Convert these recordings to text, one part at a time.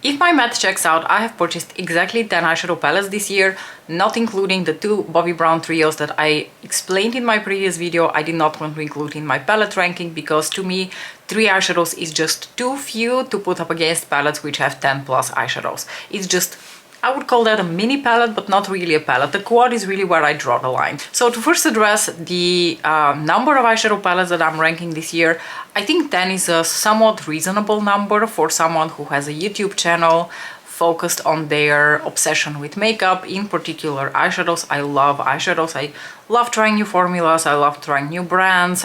If my math checks out, I have purchased exactly 10 eyeshadow palettes this year, not including the 2 Bobbi Brown trios that I explained in my previous video. I did not want to include in my palette ranking because to me 3 eyeshadows is just too few to put up against palettes which have 10 plus eyeshadows. It's just, I would call that a mini palette, but not really a palette. The quad is really where I draw the line. So to first address the number of eyeshadow palettes that I'm ranking this year, I think 10 is a somewhat reasonable number for someone who has a YouTube channel focused on their obsession with makeup, in particular eyeshadows. I love eyeshadows. I love trying new formulas. I love trying new brands.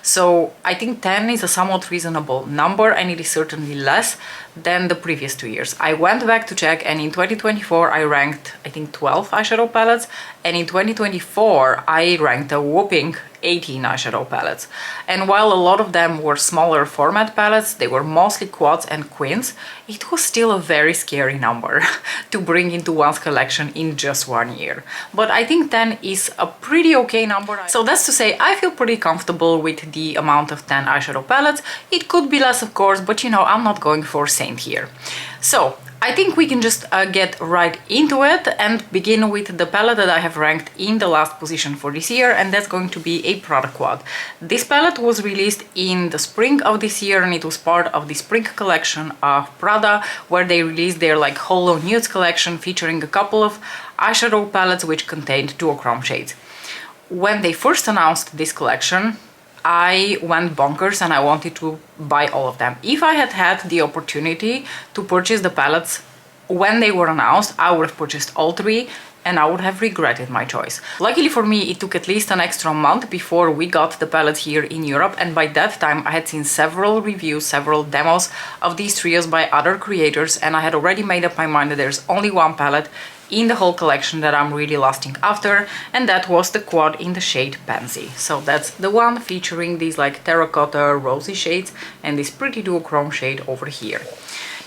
So I think 10 is a somewhat reasonable number, and it is certainly less than the previous 2 years. I went back to check, and in 2024 I ranked, I think, 12 eyeshadow palettes, and in 2024 I ranked a whopping 18 eyeshadow palettes. And while a lot of them were smaller format palettes, they were mostly quads and quins, it was still a very scary number to bring into one's collection in just 1 year. But I think 10 is a pretty okay number. So that's to say, I feel pretty comfortable with the amount of 10 eyeshadow palettes. It could be less, of course, but you know, I'm not going for saint here. So I think we can just get right into it and begin with the palette that I have ranked in the last position for this year, and that's going to be a Prada quad. This palette was released in the spring of this year, and it was part of the spring collection of Prada, where they released their like Holo Nudes collection featuring a couple of eyeshadow palettes which contained duochrome shades. When they first announced this collection, I went bonkers and I wanted to buy all of them. If I had had the opportunity to purchase the palettes when they were announced, I would have purchased all 3 and I would have regretted my choice. Luckily for me, it took at least an extra month before we got the palette here in Europe, and by that time I had seen several reviews, several demos of these trios by other creators, and I had already made up my mind that there's only one palette in the whole collection that I'm really lusting after, and that was the quad in the shade Pansy. So that's the one featuring these like terracotta rosy shades and this pretty duochrome shade over here.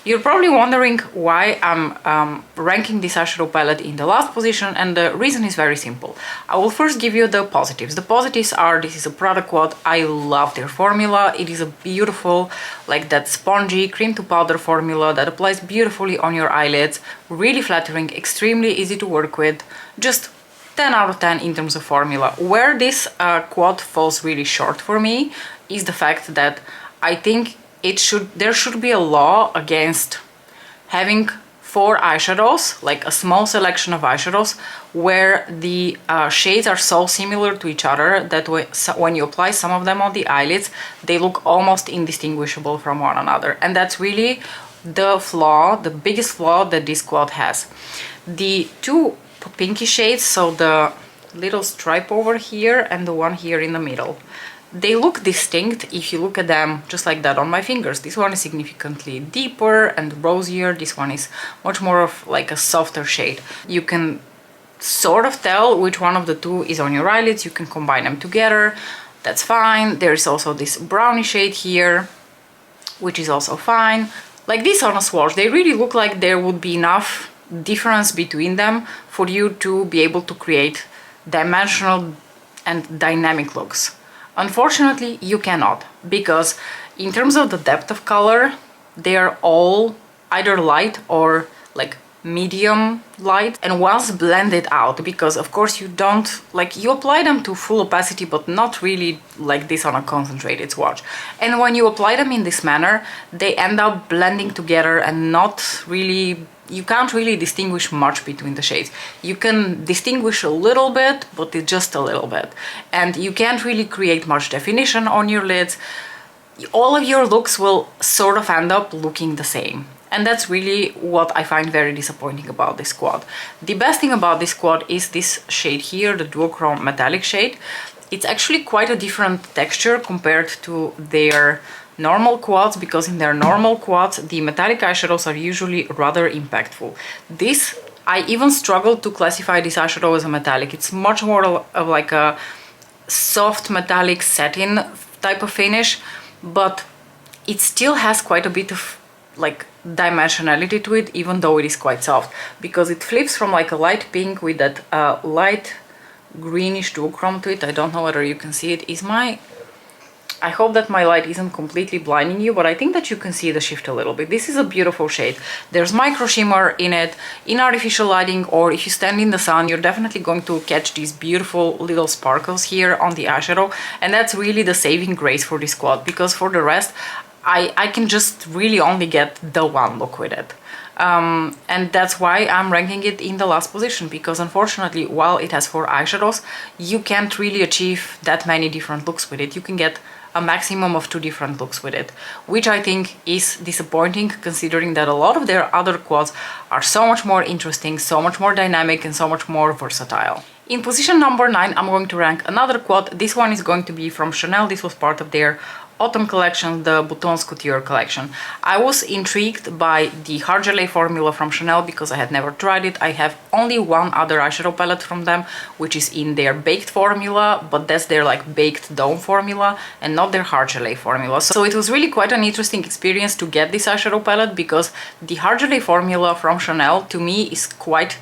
You're probably wondering why I'm ranking this eyeshadow palette in the last position, and the reason is very simple. I will first give you the positives. The positives are, this is a Prada quad. I love their formula. It is a beautiful, like that spongy cream to powder formula that applies beautifully on your eyelids. Really flattering, extremely easy to work with. Just 10 out of 10 in terms of formula. Where this quad falls really short for me is the fact that I think there should be a law against having 4 eyeshadows, like a small selection of eyeshadows, where the shades are so similar to each other that when you apply some of them on the eyelids, they look almost indistinguishable from one another. And that's really the flaw, the biggest flaw that this quad has. The 2 pinky shades, so the little stripe over here and the one here in the middle, they look distinct if you look at them just like that on my fingers. This one is significantly deeper and rosier. This one is much more of like a softer shade. You can sort of tell which one of the 2 is on your eyelids. You can combine them together. That's fine. There's also this brownie shade here, which is also fine. Like this on a swatch, they really look like there would be enough difference between them for you to be able to create dimensional and dynamic looks. Unfortunately, you cannot, because in terms of the depth of color, they are all either light or like medium light, and once blended out, because of course you don't, like, you apply them to full opacity but not really like this on a concentrated swatch, and when you apply them in this manner, they end up blending together and not really, you can't really distinguish much between the shades. You can distinguish a little bit, but it's just a little bit, and you can't really create much definition on your lids. All of your looks will sort of end up looking the same. And that's really what I find very disappointing about this quad. The best thing about this quad is this shade here, the duochrome metallic shade. It's actually quite a different texture compared to their normal quads, because in their normal quads, the metallic eyeshadows are usually rather impactful. This, I even struggled to classify this eyeshadow as a metallic. It's much more of like a soft metallic satin type of finish, but it still has quite a bit of like dimensionality to it, even though it is quite soft, because it flips from like a light pink with that light greenish duochrome to it. I don't know whether you can see it. Is my I hope that my light isn't completely blinding you, but I think that you can see the shift a little bit. This is a beautiful shade. There's micro shimmer in it. In artificial lighting, or if you stand in the sun, you're definitely going to catch these beautiful little sparkles here on the eyeshadow, and that's really the saving grace for this quad, because for the rest, I can just really only get the one look with it. And that's why I'm ranking it in the last position, because unfortunately, while it has 4 eyeshadows, you can't really achieve that many different looks with it. You can get a maximum of 2 different looks with it, which I think is disappointing, considering that a lot of their other quads are so much more interesting, so much more dynamic, and so much more versatile. In position number 9, I'm going to rank another quad. This one is going to be from Chanel. This was part of their autumn collection, the Bouton Couture collection. I was intrigued by the hard gelée formula from Chanel because I had never tried it. I have only one other eyeshadow palette from them, which is in their baked formula, but that's their like baked dome formula and not their hard gelée formula. So it was really quite an interesting experience to get this eyeshadow palette, because the hard gelée formula from Chanel to me is quite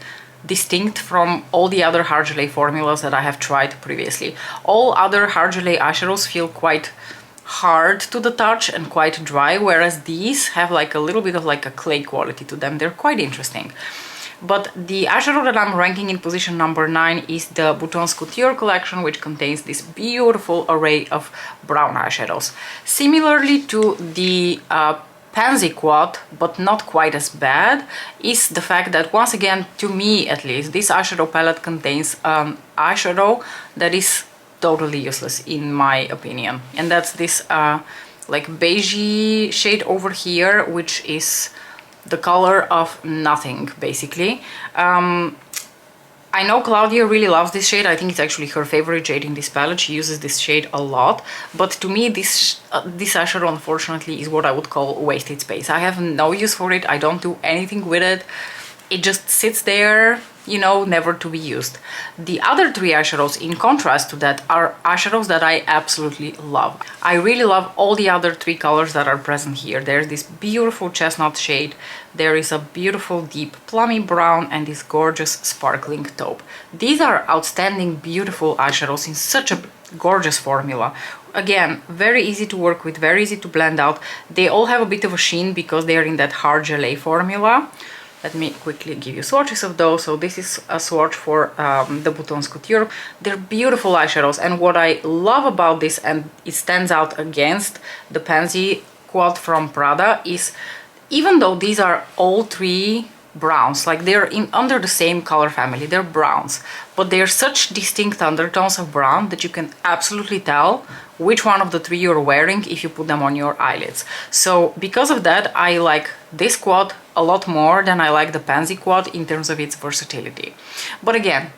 distinct from all the other hard gelée formulas that I have tried previously. All other hard gelée eyeshadows feel quite hard to the touch and quite dry, whereas these have like a little bit of like a clay quality to them. They're quite interesting. But the eyeshadow that I'm ranking in position number 9 is the Bouton Couture collection, which contains this beautiful array of brown eyeshadows. Similarly to the Pansy quad, but not quite as bad, is the fact that, once again, to me at least, this eyeshadow palette contains eyeshadow that is totally useless in my opinion, and that's this like beigey shade over here, which is the color of nothing basically. I know Claudia really loves this shade. I think it's actually her favorite shade in this palette. She uses this shade a lot, but to me this eyeshadow unfortunately is what I would call wasted space. I have no use for it. I don't do anything with it. It just sits there, you know, never to be used. The other 3 eyeshadows, in contrast to that, are eyeshadows that I absolutely love. I really love all the other 3 colors that are present here. There's this beautiful chestnut shade, there is a beautiful deep plummy brown, and this gorgeous sparkling taupe. These are outstanding, beautiful eyeshadows in such a gorgeous formula. Again, very easy to work with, very easy to blend out. They all have a bit of a sheen because they are in that hard gelée formula. Let me quickly give you swatches of those. So this is a swatch for the Bouton Couture. They're beautiful eyeshadows, and what I love about this, and it stands out against the Pansy quad from Prada, is even though these are all 3 browns, like they're in under the same color family, they're browns, but they're such distinct undertones of brown that you can absolutely tell which one of the 3 you're wearing if you put them on your eyelids. So because of that, I like this quad a lot more than I like the Pansy quad in terms of its versatility. But again,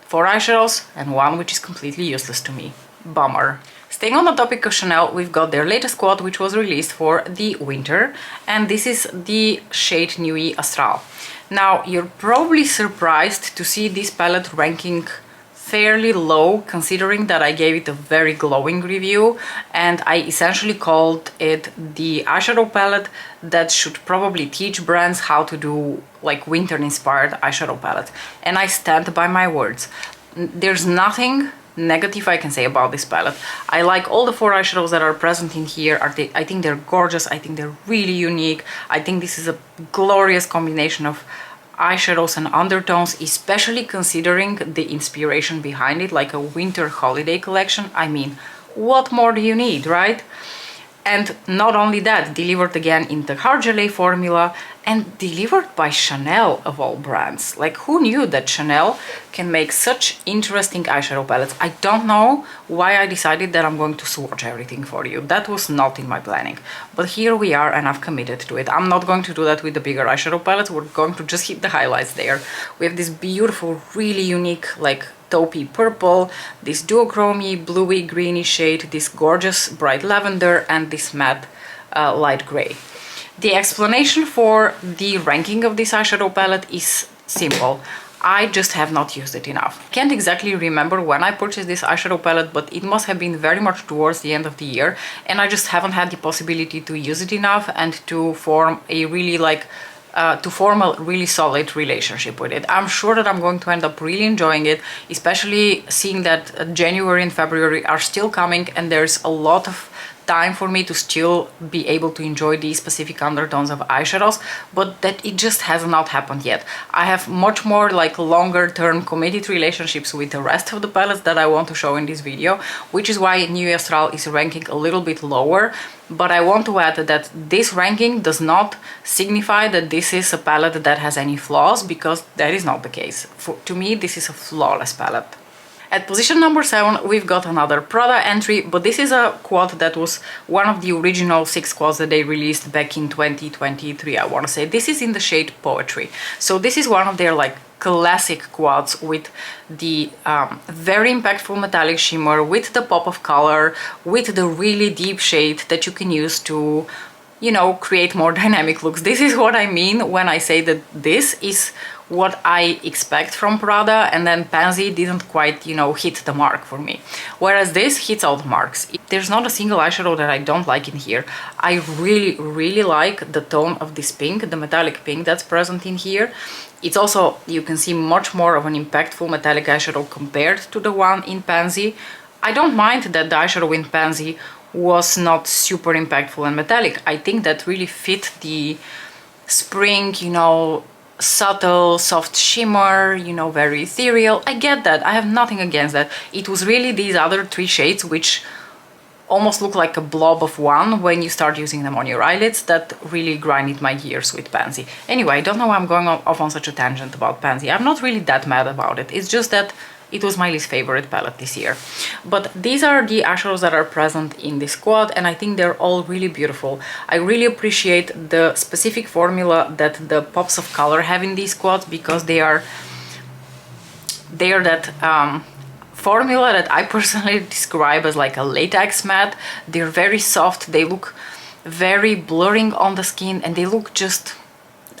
4 eyeshadows and one which is completely useless to me. Bummer. Staying on the topic of Chanel, we've got their latest quad, which was released for the winter, and this is the shade Nuit Astral. Now, you're probably surprised to see this palette ranking fairly low, considering that I gave it a very glowing review, and I essentially called it the eyeshadow palette that should probably teach brands how to do like winter-inspired eyeshadow palette. And I stand by my words. There's nothing negative I can say about this palette. I like all the 4 eyeshadows that are present in here. I think they're gorgeous. I think they're really unique. I think this is a glorious combination of eyeshadows and undertones, especially considering the inspiration behind it, like a winter holiday collection. I mean, what more do you need, right? And not only that, delivered again in the hard gelée formula and delivered by Chanel of all brands. Like, who knew that Chanel can make such interesting eyeshadow palettes? I don't know why I decided that I'm going to swatch everything for you. That was not in my planning. But here we are, and I've committed to it. I'm not going to do that with the bigger eyeshadow palettes. We're going to just hit the highlights there. We have this beautiful, really unique, like, taupey purple, this duochromy bluey greeny shade, this gorgeous bright lavender, and this matte light gray. The explanation for the ranking of this eyeshadow palette is simple. I just have not used it enough. Can't exactly remember when I purchased this eyeshadow palette, but it must have been very much towards the end of the year, and I just haven't had the possibility to use it enough and to form a really really solid relationship with it. I'm sure that I'm going to end up really enjoying it, especially seeing that January and February are still coming and there's a lot of time for me to still be able to enjoy these specific undertones of eyeshadows, but that it just has not happened yet. I have much more like longer term committed relationships with the rest of the palettes that I want to show in this video, which is why Nuit Astral is ranking a little bit lower. But I want to add that this ranking does not signify that this is a palette that has any flaws, because that is not the case. To me, this is a flawless palette. At position number 7, we've got another Prada entry, but this is a quad that was one of the original 6 quads that they released back in 2023, I want to say. This is in the shade Poetry. So this is one of their like classic quads with the very impactful metallic shimmer, with the pop of color, with the really deep shade that you can use to, you know, create more dynamic looks. This is what I mean when I say that this is what I expect from Prada, and then Pansy didn't quite, you know, hit the mark for me. Whereas this hits all the marks. There's not a single eyeshadow that I don't like in here. I really like the tone of this pink, the metallic pink that's present in here. It's also, you can see, much more of an impactful metallic eyeshadow compared to the one in Pansy. I don't mind that the eyeshadow in Pansy was not super impactful and metallic. I think that really fit the spring, you know, subtle, soft shimmer, you know, very ethereal. I get that. I have nothing against that. It was really these other 3 shades which almost look like a blob of one when you start using them on your eyelids that really grinded my gears with Pansy. Anyway, I don't know why I'm going off on such a tangent about Pansy. I'm not really that mad about it. It's just that it was my least favorite palette this year. But these are the eyeshadows that are present in this quad, and I think they're all really beautiful. I really appreciate the specific formula that the pops of color have in these quads, because they are that formula that I personally describe as like a latex matte. They're very soft, they look very blurring on the skin, and they look just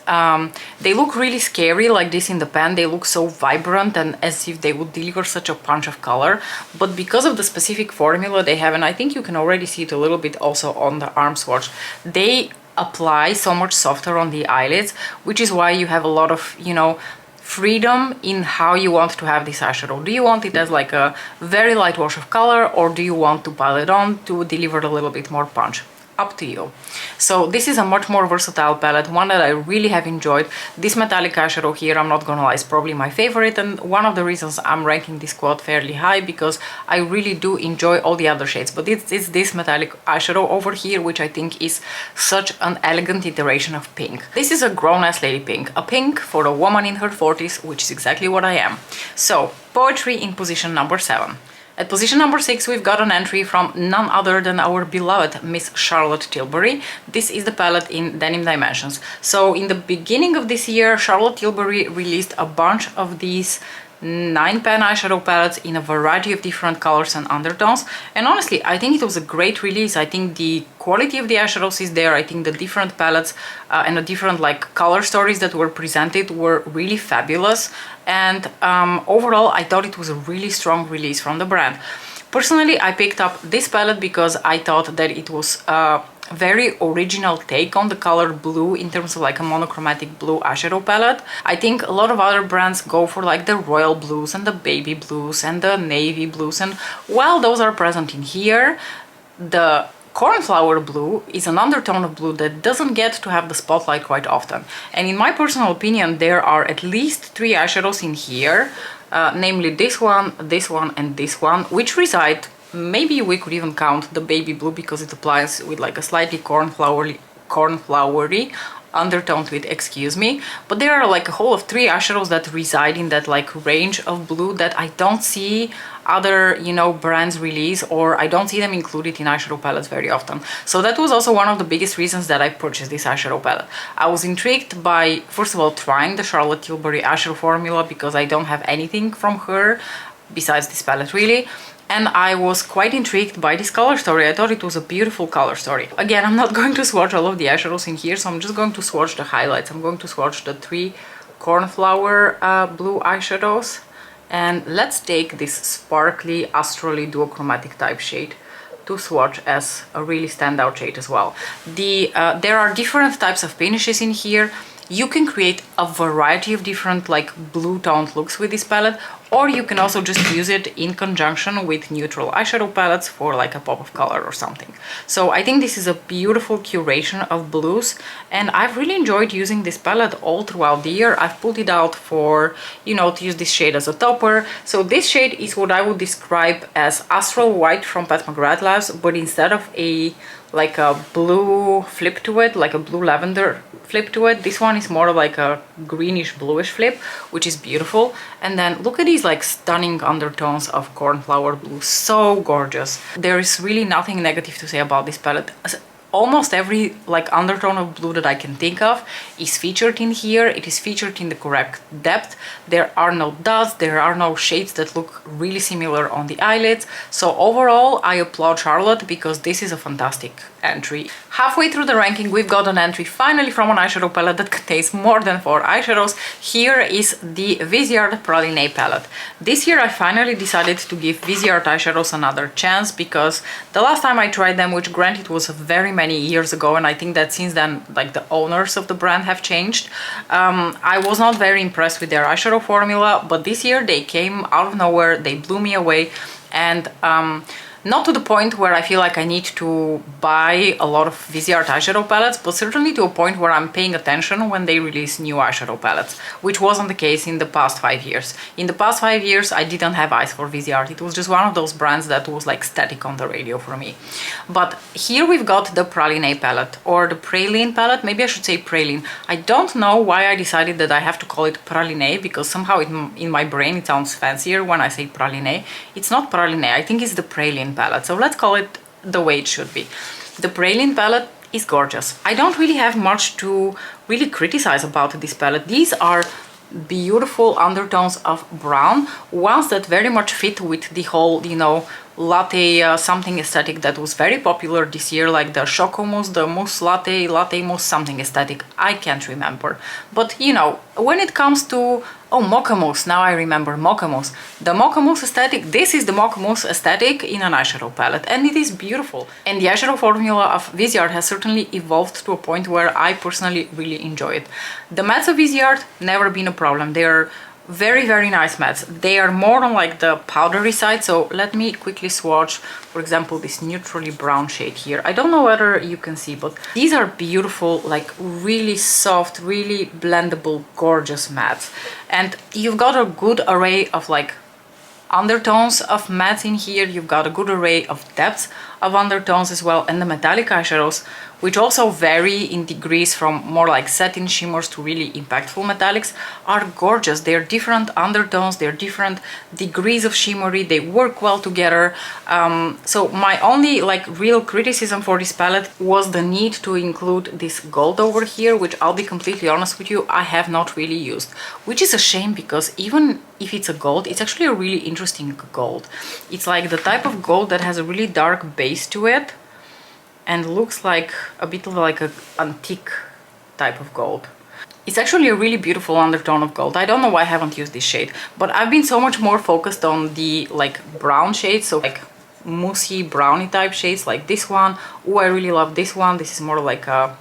they look really scary like this in the pan. They look so vibrant and as if they would deliver such a punch of color, but because of the specific formula they have, and I think you can already see it a little bit also on the arm swatch, they apply so much softer on the eyelids, which is why you have a lot of, you know, freedom in how you want to have this eyeshadow. Do you want it as like a very light wash of color, or do you want to pile it on to deliver a little bit more punch? Up to you. So this is a much more versatile palette, one that I really have enjoyed. This metallic eyeshadow here, I'm not gonna lie, is probably my favorite, and one of the reasons I'm ranking this quad fairly high, because I really do enjoy all the other shades, but it's this metallic eyeshadow over here which I think is such an elegant iteration of pink. This is a grown-ass lady pink, a pink for a woman in her 40s, which is exactly what I am. So, Poetry in position number 7. At position number 6, we've got an entry from none other than our beloved Miss Charlotte Tilbury. This is the palette in Denim Dimensions. So in the beginning of this year, Charlotte Tilbury released a bunch of these 9-pan eyeshadow palettes in a variety of different colors and undertones, and honestly I think it was a great release. I think the quality of the eyeshadows is there. I think the different palettes and the different like color stories that were presented were really fabulous, and overall I thought it was a really strong release from the brand. Personally, I picked up this palette because I thought that it was very original take on the color blue in terms of like a monochromatic blue eyeshadow palette. I think a lot of other brands go for like the royal blues and the baby blues and the navy blues, and while those are present in here, the cornflower blue is an undertone of blue that doesn't get to have the spotlight quite often. And in my personal opinion, there are at least 3 eyeshadows in here, namely this one, and this one, which reside, maybe we could even count the baby blue because it applies with like a slightly cornflowery undertone to it, excuse me. But there are like a whole of 3 eyeshadows that reside in that like range of blue that I don't see other, you know, brands release, or I don't see them included in eyeshadow palettes very often. So that was also one of the biggest reasons that I purchased this eyeshadow palette. I was intrigued by, first of all, trying the Charlotte Tilbury eyeshadow formula because I don't have anything from her besides this palette really. And I was quite intrigued by this color story. I thought it was a beautiful color story. Again, I'm not going to swatch all of the eyeshadows in here, so I'm just going to swatch the highlights. I'm going to swatch the 3 cornflower blue eyeshadows. And let's take this sparkly, astrally duochromatic type shade to swatch as a really standout shade as well. There are different types of finishes in here. You can create a variety of different like blue toned looks with this palette, or you can also just use it in conjunction with neutral eyeshadow palettes for like a pop of color or something. So I think this is a beautiful curation of blues, and I've really enjoyed using this palette all throughout the year. I've pulled it out for, you know, to use this shade as a topper. So this shade is what I would describe as Astral White from Pat McGrath Labs, but instead of a like a blue flip to it, like a blue lavender flip to it, this one is more like a greenish bluish flip, which is beautiful. And then look at these like stunning undertones of cornflower blue, so gorgeous. There is really nothing negative to say about this palette. Almost every like undertone of blue that I can think of is featured in here. It is featured in the correct depth. There are no dots, there are no shades that look really similar on the eyelids. So overall, I applaud Charlotte because this is a fantastic entry. Halfway through the ranking, we've got an entry finally from an eyeshadow palette that contains more than 4 eyeshadows. Here is the Viseart Praline palette. This year I finally decided to give Viseart eyeshadows another chance because the last time I tried them, which granted was very many years ago, and I think that since then like the owners of the brand have changed, I was not very impressed with their eyeshadow formula, but this year they came out of nowhere, they blew me away, and not to the point where I feel like I need to buy a lot of Viseart eyeshadow palettes, but certainly to a point where I'm paying attention when they release new eyeshadow palettes, which wasn't the case in the past 5 years. In the past 5 years, I didn't have eyes for Viseart. It was just one of those brands that was like static on the radio for me. But here we've got the Praline palette, or the Praline palette. Maybe I should say Praline. I don't know why I decided that I have to call it Praline, because somehow in my brain it sounds fancier when I say Praline. It's not Praline, I think it's the Praline palette, so let's call it the way it should be. The Praline palette is gorgeous. I don't really have much to really criticize about this palette. These are beautiful undertones of brown, ones that very much fit with the whole, you know, latte something aesthetic that was very popular this year, like the choco mousse, the mousse latte, latte mousse something aesthetic. I can't remember, but you know, when it comes to mocha mousse, now I remember mocha mousse, the mocha mousse aesthetic, this is the mocha mousse aesthetic in an eyeshadow palette, and it is beautiful. And the eyeshadow formula of Viseart has certainly evolved to a point where I personally really enjoy it. The mattes of Viseart never been a problem. They're very, very nice mattes. They are more on like the powdery side, so let me quickly swatch, for example, this neutrally brown shade here. I don't know whether you can see, but these are beautiful, like really soft, really blendable, gorgeous mattes. And you've got a good array of like undertones of mattes in here. You've got a good array of depths of undertones as well, and the metallic eyeshadows, which also vary in degrees from more like satin shimmers to really impactful metallics, are gorgeous. They're different undertones, they're different degrees of shimmery, they work well together. So my only like real criticism for this palette was the need to include this gold over here, which I'll be completely honest with you, I have not really used, which is a shame because even if it's a gold, it's actually a really interesting gold. It's like the type of gold that has a really dark base to it and looks like a bit of like an antique type of gold. It's actually a really beautiful undertone of gold. I don't know why I haven't used this shade, but I've been so much more focused on the like brown shades, so like moussey brownie type shades like this one. Oh, I really love this one. This is more like a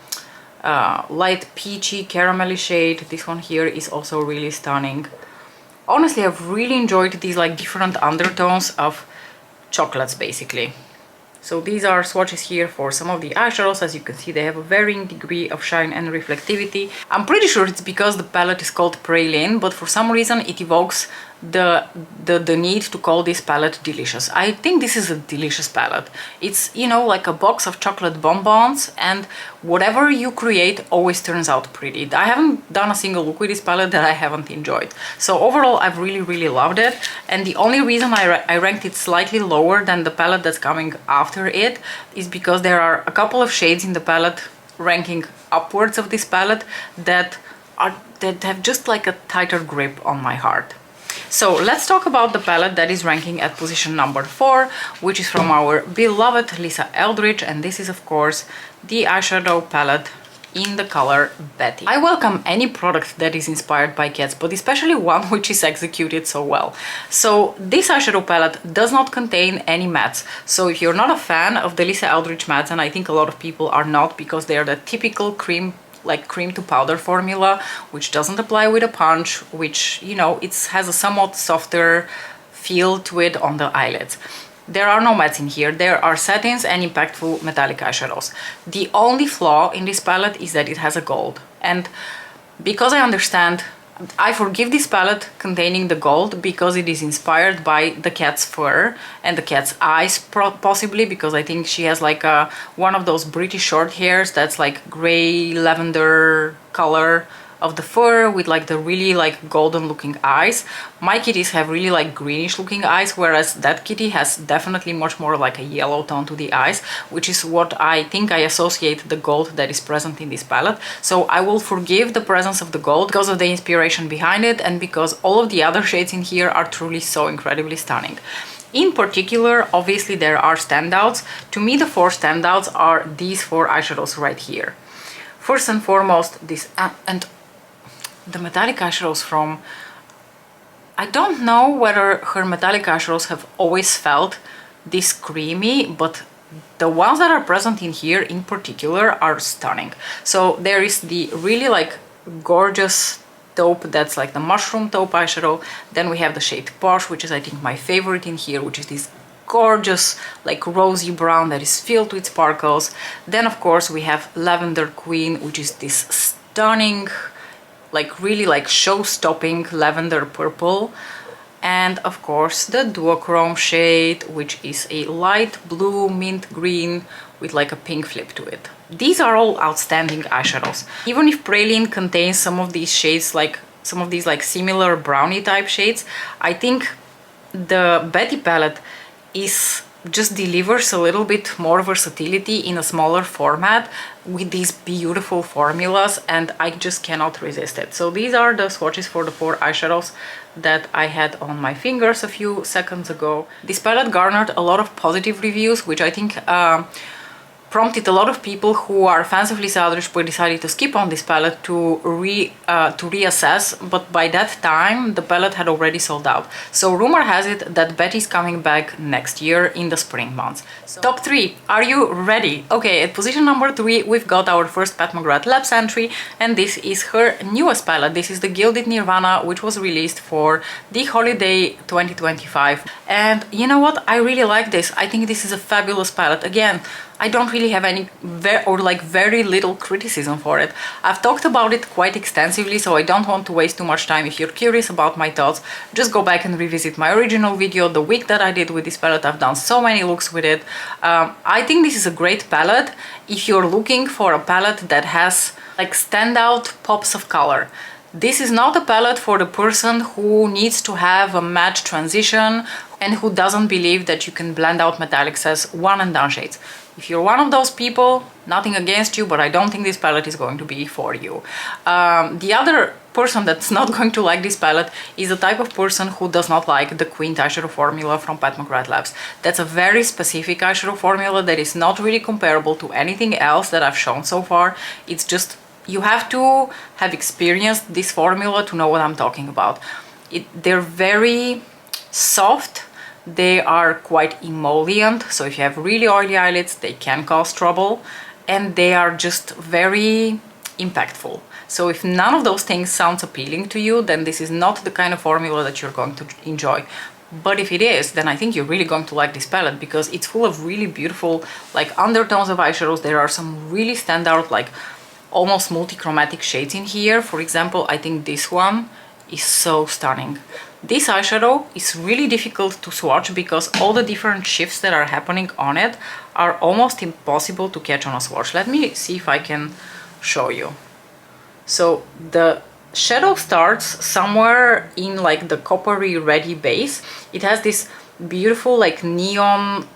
light peachy caramelly shade. This one here is also really stunning. Honestly, I've really enjoyed these like different undertones of chocolates basically. So these are swatches here for some of the eyeshadows. As you can see, they have a varying degree of shine and reflectivity. I'm pretty sure it's because the palette is called Praline, but for some reason it evokes the need to call this palette delicious. I think this is a delicious palette. It's, you know, like a box of chocolate bonbons, and whatever you create always turns out pretty. I haven't done a single look with this palette that I haven't enjoyed. So overall, I've really loved it, and the only reason I ranked it slightly lower than the palette that's coming after it is because there are a couple of shades in the palette ranking upwards of this palette that have just like a tighter grip on my heart. So let's talk about the palette that is ranking at position number 4, which is from our beloved Lisa Eldridge, and this is of course the eyeshadow palette in the color Betty. I welcome any product that is inspired by cats, but especially one which is executed so well. So this eyeshadow palette does not contain any mattes. So if you're not a fan of the Lisa Eldridge mattes, and I think a lot of people are not because they are the typical cream like cream to powder formula, which doesn't apply with a punch, which, you know, it has a somewhat softer feel to it on the eyelids. There are no mattes in here, there are satins and impactful metallic eyeshadows. The only flaw in this palette is that it has a gold. And because I understand, I forgive this palette containing the gold because it is inspired by the cat's fur and the cat's eyes, possibly, because I think she has like one of those British short hairs that's like gray lavender color of the fur with like the really like golden looking eyes. My kitties have really like greenish looking eyes, whereas that kitty has definitely much more like a yellow tone to the eyes, which is what I think I associate the gold that is present in this palette. So I will forgive the presence of the gold because of the inspiration behind it and because all of the other shades in here are truly so incredibly stunning. In particular, obviously there are standouts. To me, the 4 standouts are these 4 eyeshadows right here. First and foremost, this and the metallic eyeshadows from... I don't know whether her metallic eyeshadows have always felt this creamy, but the ones that are present in here in particular are stunning. So there is the really like gorgeous taupe, that's like the mushroom taupe eyeshadow. Then we have the shade Posh, which is I think my favorite in here, which is this gorgeous like rosy brown that is filled with sparkles. Then of course we have Lavender Queen, which is this stunning, like really like show-stopping lavender purple. And of course the duochrome shade, which is a light blue mint green with like a pink flip to it. These are all outstanding eyeshadows. Even if Praline contains some of these shades, like some of these like similar brownie type shades, I think the Betty palette just delivers a little bit more versatility in a smaller format with these beautiful formulas, and I just cannot resist it. So these are the swatches for the 4 eyeshadows that I had on my fingers a few seconds ago. This palette garnered a lot of positive reviews, which I think prompted a lot of people who are fans of Lisa Eldridge but decided to skip on this palette to reassess, but by that time the palette had already sold out. So rumor has it that Betty's coming back next year in the spring months. So, top 3, are you ready? Okay, at position number 3 we've got our first Pat McGrath Labs entry, and this is her newest palette. This is the Gilded Nirvana, which was released for the holiday 2025. And you know what, I really like this. I think this is a fabulous palette. Again, I don't really have any very little criticism for it. I've talked about it quite extensively, so I don't want to waste too much time. If you're curious about my thoughts, just go back and revisit my original video, the week that I did with this palette. I've done so many looks with it. I think this is a great palette if you're looking for a palette that has like standout pops of color. This is not a palette for the person who needs to have a matte transition and who doesn't believe that you can blend out metallics as one and done shades. If you're one of those people, nothing against you, but I don't think this palette is going to be for you. The other person that's not going to like this palette is the type of person who does not like the Queen eyeshadow formula from Pat McGrath Labs. That's a very specific eyeshadow formula that is not really comparable to anything else that I've shown so far. It's just, you have to have experienced this formula to know what I'm talking about. They're very soft. They are quite emollient, so if you have really oily eyelids, they can cause trouble, and they are just very impactful. So if none of those things sounds appealing to you, then this is not the kind of formula that you're going to enjoy. But if it is, then I think you're really going to like this palette because it's full of really beautiful like undertones of eyeshadows. There are some really standout like almost multi-chromatic shades in here. For example, I think this one is so stunning. This eyeshadow is really difficult to swatch because all the different shifts that are happening on it are almost impossible to catch on a swatch. Let me see if I can show you. So the shadow starts somewhere in like the coppery reddy base. It has this beautiful like neon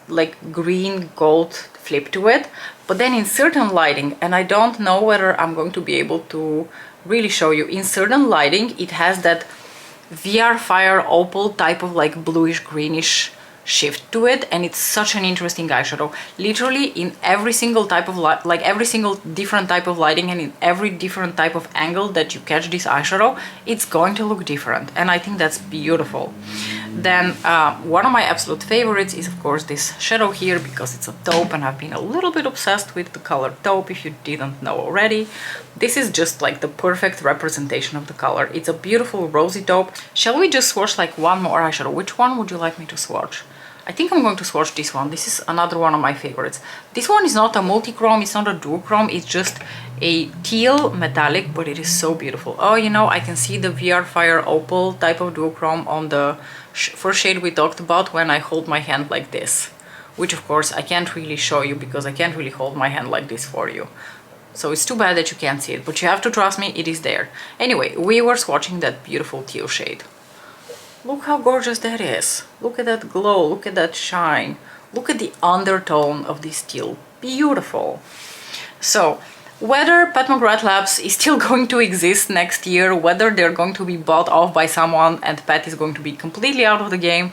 like green gold flip to it, but then in certain lighting, and I don't know whether I'm going to be able to really show you, in certain lighting it has that VR Fire Opal type of like bluish greenish shift to it, and it's such an interesting eyeshadow. Literally in every single type of light, like every single different type of lighting and in every different type of angle that you catch this eyeshadow, it's going to look different, and I think that's beautiful. Then one of my absolute favorites is of course this shadow here, because it's a taupe and I've been a little bit obsessed with the color taupe, if you didn't know already. This is just like the perfect representation of the color. It's a beautiful rosy taupe. Shall we just swatch like one more eyeshadow? Which one would you like me to swatch? I think I'm going to swatch this one. This is another one of my favorites. This one is not a multi-chrome, it's not a duochrome, it's just a teal metallic, but it is so beautiful. Oh, you know, I can see the VR Fire Opal type of duochrome on the first shade we talked about when I hold my hand like this. Which of course I can't really show you because I can't really hold my hand like this for you. So it's too bad that you can't see it, but you have to trust me, it is there. Anyway, we were swatching that beautiful teal shade. Look how gorgeous that is. Look at that glow, look at that shine. Look at the undertone of this teal. Beautiful. So, whether Pat McGrath Labs is still going to exist next year, whether they're going to be bought off by someone and Pat is going to be completely out of the game,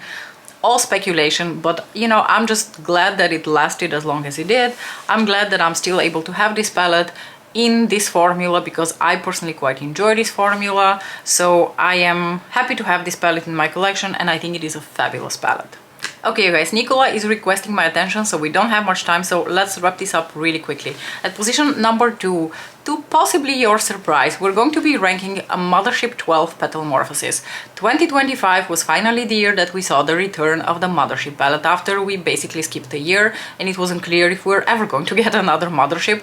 all speculation, but you know, I'm just glad that it lasted as long as it did. I'm glad that I'm still able to have this palette in this formula because I personally quite enjoy this formula. So I am happy to have this palette in my collection and I think it is a fabulous palette. Okay, you guys, Nicola is requesting my attention, so we don't have much time, so let's wrap this up really quickly. At position number 2, to possibly your surprise, we're going to be ranking a Mothership 12 Petal Morphosis. 2025 was finally the year that we saw the return of the Mothership palette after we basically skipped a year and it wasn't clear if we're ever going to get another Mothership,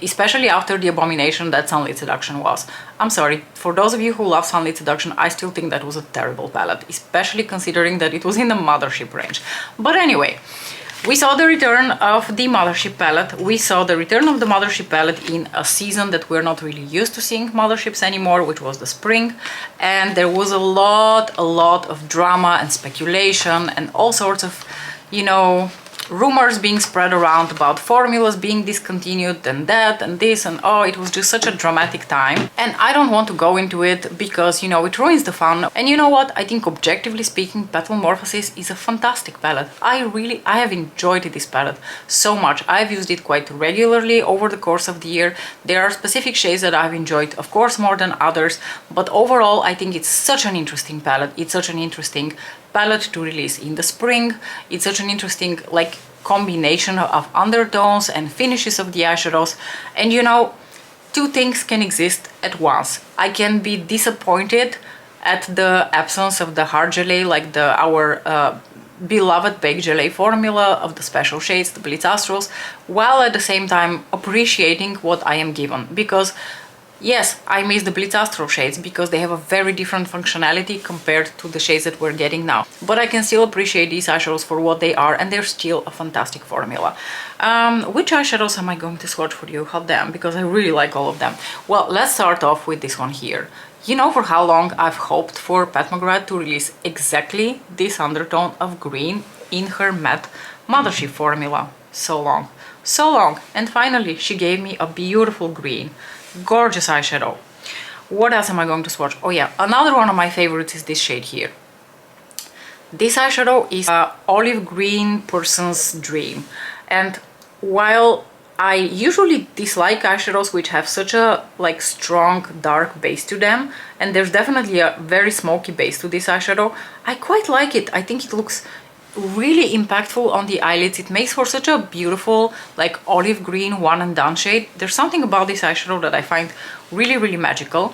especially after the abomination that Sunlit Seduction was. I'm sorry, for those of you who love Sunlit Seduction, I still think that was a terrible palette, especially considering that it was in the Mothership range. But anyway, we saw the return of the Mothership palette. We saw the return of the Mothership palette in a season that we're not really used to seeing Motherships anymore, which was the spring. And there was a lot of drama and speculation and all sorts of, you know, rumors being spread around about formulas being discontinued and that and this and oh, it was just such a dramatic time. And I don't want to go into it because, you know, it ruins the fun. And you know what? I think objectively speaking, Petal Morphosis is a fantastic palette. I have enjoyed this palette so much. I've used it quite regularly over the course of the year. There are specific shades that I've enjoyed, of course, more than others, but overall, I think it's such an interesting palette. It's such an interesting palette to release in the spring. It's such an interesting like combination of undertones and finishes of the eyeshadows. And you know, two things can exist at once. I can be disappointed at the absence of the hard gelée, like our beloved baked gelée formula of the special shades, the Blitz Astrals, while at the same time appreciating what I am given. Because yes, I miss the Blitz Astral shades because they have a very different functionality compared to the shades that we're getting now. But I can still appreciate these eyeshadows for what they are, and they're still a fantastic formula. Which eyeshadows am I going to swatch for you? Hot damn, because I really like all of them. Well, let's start off with this one here. You know for how long I've hoped for Pat McGrath to release exactly this undertone of green in her matte Mothership formula. So long. So long. And finally, she gave me a beautiful green. Gorgeous eyeshadow. What else am I going to swatch? Oh yeah, another one of my favorites is this shade here. This eyeshadow is Olive Green Person's Dream. And while I usually dislike eyeshadows which have such a like strong dark base to them, and there's definitely a very smoky base to this eyeshadow, I quite like it. I think it looks really impactful on the eyelids. It makes for such a beautiful like olive green one and done shade. There's something about this eyeshadow that I find really magical.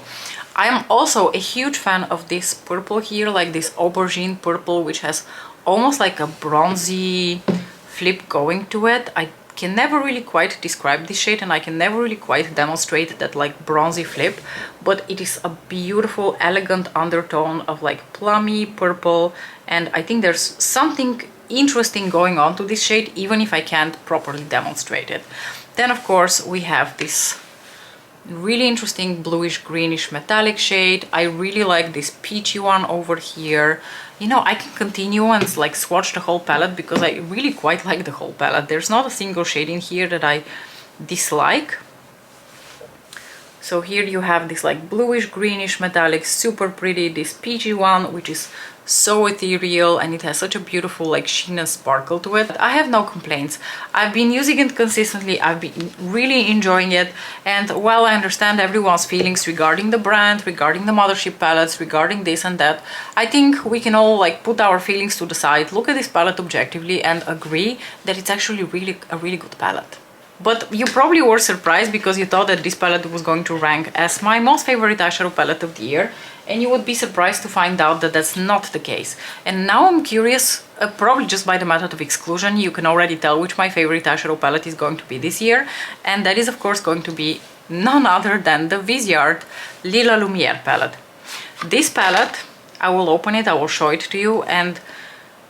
I am also a huge fan of this purple here, like this aubergine purple, which has almost like a bronzy flip going to it. I can never really quite describe this shade and I can never really quite demonstrate that like bronzy flip, but it is a beautiful elegant undertone of like plummy purple, and I think there's something interesting going on to this shade even if I can't properly demonstrate it. Then of course we have this really interesting bluish greenish metallic shade. I really like this peachy one over here. You know, I can continue and like swatch the whole palette because I really quite like the whole palette. There's not a single shade in here that I dislike. So here you have this like bluish greenish metallic, super pretty, this peachy one, which is so ethereal, and it has such a beautiful like sheen and sparkle to it. I have no complaints. I've been using it consistently. I've been really enjoying it, and while I understand everyone's feelings regarding the brand, regarding the mothership palettes, regarding this and that, I think we can all like put our feelings to the side, look at this palette objectively, and agree that it's actually a really good palette. But you probably were surprised because you thought that this palette was going to rank as my most favorite eyeshadow palette of the year, and you would be surprised to find out that that's not the case. And now I'm curious, probably just by the method of exclusion, you can already tell which my favorite eyeshadow palette is going to be this year, and that is of course going to be none other than the Viseart Lila Lumiere palette. This palette, I will open it, I will show it to you, and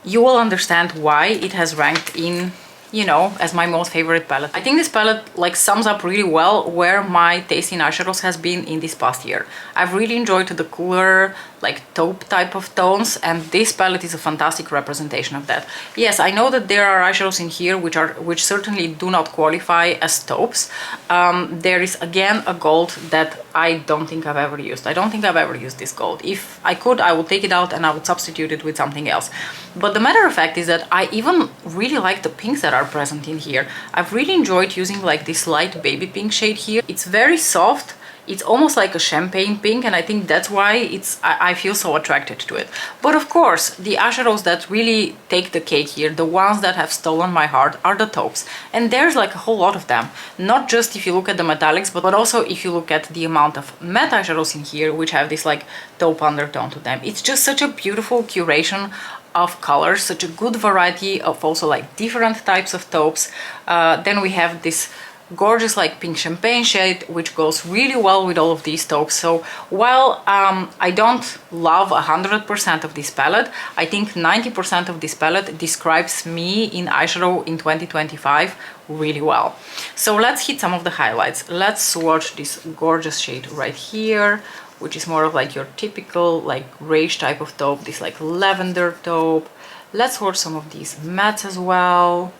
you will understand why it has ranked in, you know, as my most favorite palette. I think this palette like sums up really well where my taste in eyeshadows has been in this past year. I've really enjoyed the cooler, like taupe type of tones, and this palette is a fantastic representation of that. Yes, I know that there are eyeshadows in here which certainly do not qualify as taupes. There is again a gold that I don't think I've ever used. I don't think I've ever used this gold. If I could, I would take it out and I would substitute it with something else. But the matter of fact is that I even really like the pinks that are present in here. I've really enjoyed using like this light baby pink shade here. It's very soft. It's almost like a champagne pink, and I think that's why I feel so attracted to it. But of course, the eyeshadows that really take the cake here, the ones that have stolen my heart, are the taupes. And there's like a whole lot of them. Not just if you look at the metallics, but also if you look at the amount of matte eyeshadows in here, which have this like taupe undertone to them. It's just such a beautiful curation of colors, such a good variety of also like different types of taupes. Then we have this gorgeous like pink champagne shade, which goes really well with all of these taupes. So while I don't love 100% of this palette, I think 90% of this palette describes me in eyeshadow in 2025 really well. So let's hit some of the highlights. Let's swatch this gorgeous shade right here, which is more of like your typical like grayish type of taupe, this like lavender taupe. Let's swatch some of these mattes as well.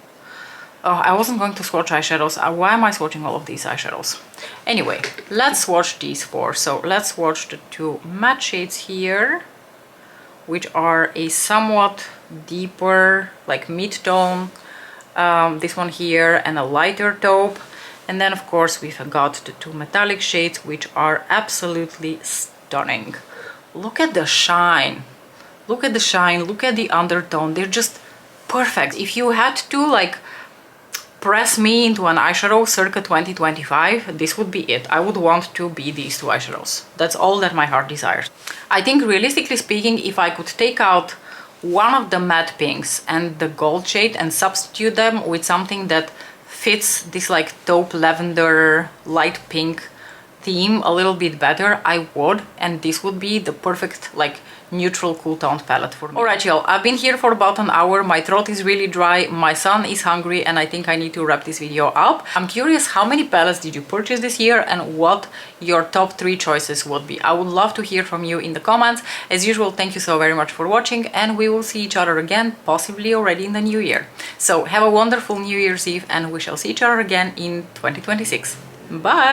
Oh, I wasn't going to swatch eyeshadows. Why am I swatching all of these eyeshadows? Anyway, let's swatch these four. So let's swatch the two matte shades here, which are a somewhat deeper, like mid-tone. This one here and a lighter taupe. And then of course we've got the two metallic shades, which are absolutely stunning. Look at the shine. Look at the shine. Look at the undertone. They're just perfect. If you had to like press me into an eyeshadow circa 2025, this would be it. I would want to be these two eyeshadows. That's all that my heart desires. I think realistically speaking, if I could take out one of the matte pinks and the gold shade and substitute them with something that fits this like taupe lavender light pink theme a little bit better, I would, and this would be the perfect like neutral cool toned palette for me. Alright y'all, I've been here for about an hour, my throat is really dry, my son is hungry, and I think I need to wrap this video up. I'm curious, how many palettes did you purchase this year and what your top 3 choices would be? I would love to hear from you in the comments. As usual, thank you so very much for watching, and we will see each other again, possibly already in the new year. So have a wonderful New Year's Eve, and we shall see each other again in 2026. Bye!